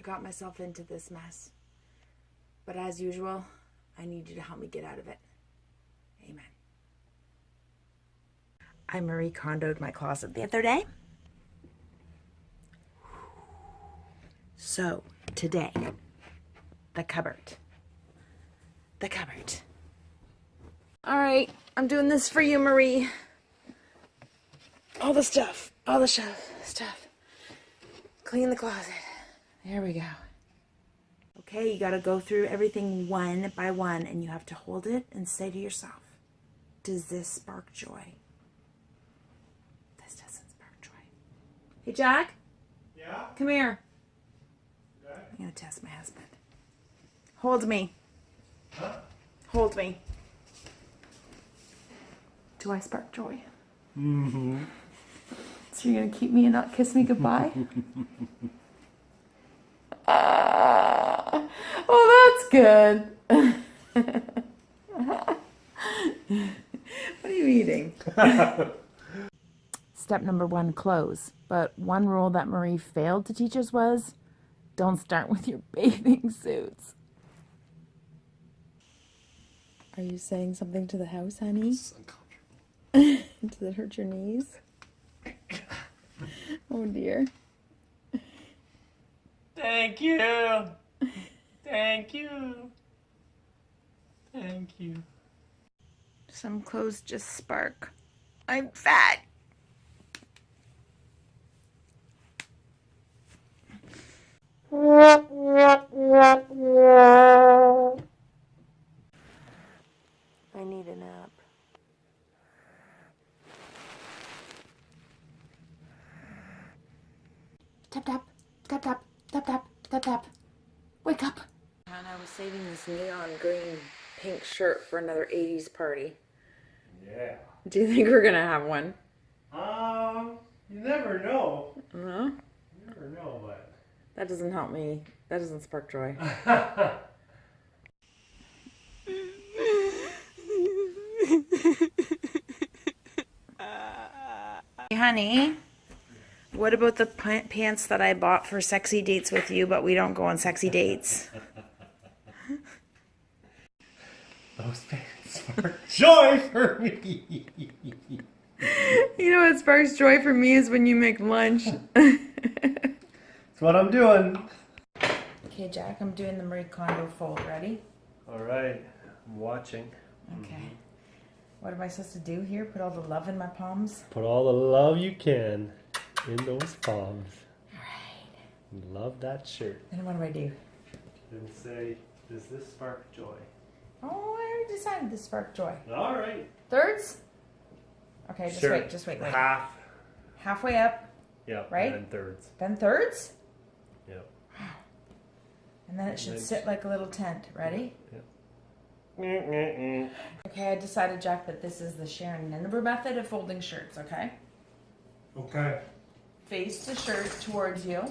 got myself into this mess. But as usual, I need you to help me get out of it. Amen. I Marie Kondo'd my closet the other day. So, today, the cupboard. The cupboard. All right, I'm doing this for you, Marie. All the stuff, all the stuff. Clean the closet. There we go. Okay, you gotta go through everything one by one, and you have to hold it and say to yourself, does this spark joy? This doesn't spark joy. Hey, Jack? Yeah? Come here. Okay. I'm gonna test my husband. Hold me. Huh? Hold me. Do I spark joy? Mm-hmm. So you're gonna keep me and not kiss me goodbye? Oh, that's good. What are you eating? Step number 1, clothes. But one rule that Marie failed to teach us was, don't start with your bathing suits. Are you saying something to the house, honey? It's uncomfortable. Does it hurt your knees? Oh dear. Thank you. Thank you. Thank you. Some clothes just spark. I'm fat. I need a nap. Tap, tap, tap, tap, tap, tap, tap, tap. Wake up. And I was saving this neon green pink shirt for another 80s party. Yeah. Do you think we're gonna have one? You never know. No? You never know, but... That doesn't help me. That doesn't spark joy. Hey, honey, what about the pants that I bought for sexy dates with you, but we don't go on sexy dates? Those pants spark joy for me. You know what sparks joy for me is when you make lunch. That's what I'm doing. Okay, Jack, I'm doing the Marie Kondo fold. Ready? All right. I'm watching. Okay. What am I supposed to do here? Put all the love in my palms? Put all the love you can in those palms. All right. Love that shirt. Then what do I do? And say, does this spark joy? Oh, I already decided to spark joy. All right. Thirds? Okay, just Sure. wait. Half. Halfway up, Yeah. Right? And then thirds. then thirds, Yeah. and then it should then- sit like a little tent. Ready? Yeah. Okay, I decided, Jack, that this is the Sharon Nineveh method of folding shirts, okay? Okay. Face the shirt towards you.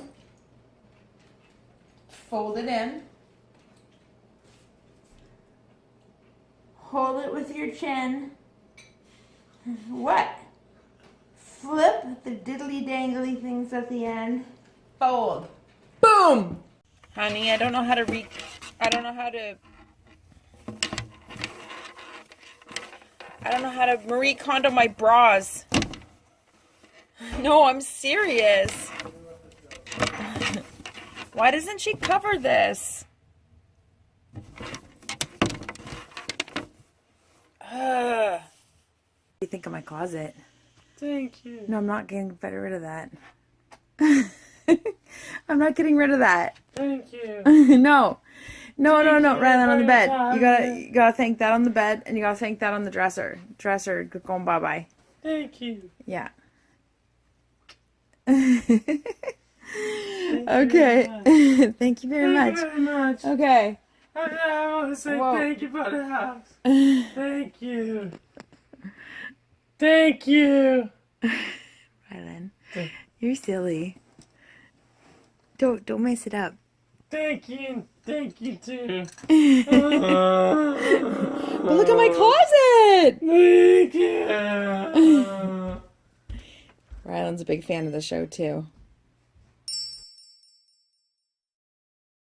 Fold it in. Hold it with your chin. What? Flip the diddly dangly things at the end. Fold. Boom! Honey, I don't know how to Marie Kondo my bras. No, I'm serious. Why doesn't she cover this? What do you think of my closet? Thank you. No, I'm not getting rid of that. I'm not getting rid of that. Thank you. No. No, write that on the bed. Thank You gotta thank that on the bed, and you gotta thank that on the dresser. Dresser going bye-bye. Thank you. Yeah. Thank Okay. you Thank you very much. very much. Okay. I want to say Whoa. thank you for the house. Thank you. Thank you. Rylan, you're silly. Don't mess it up. Thank you. Thank you too. But look at my closet. Thank you. Rylan's a big fan of the show too.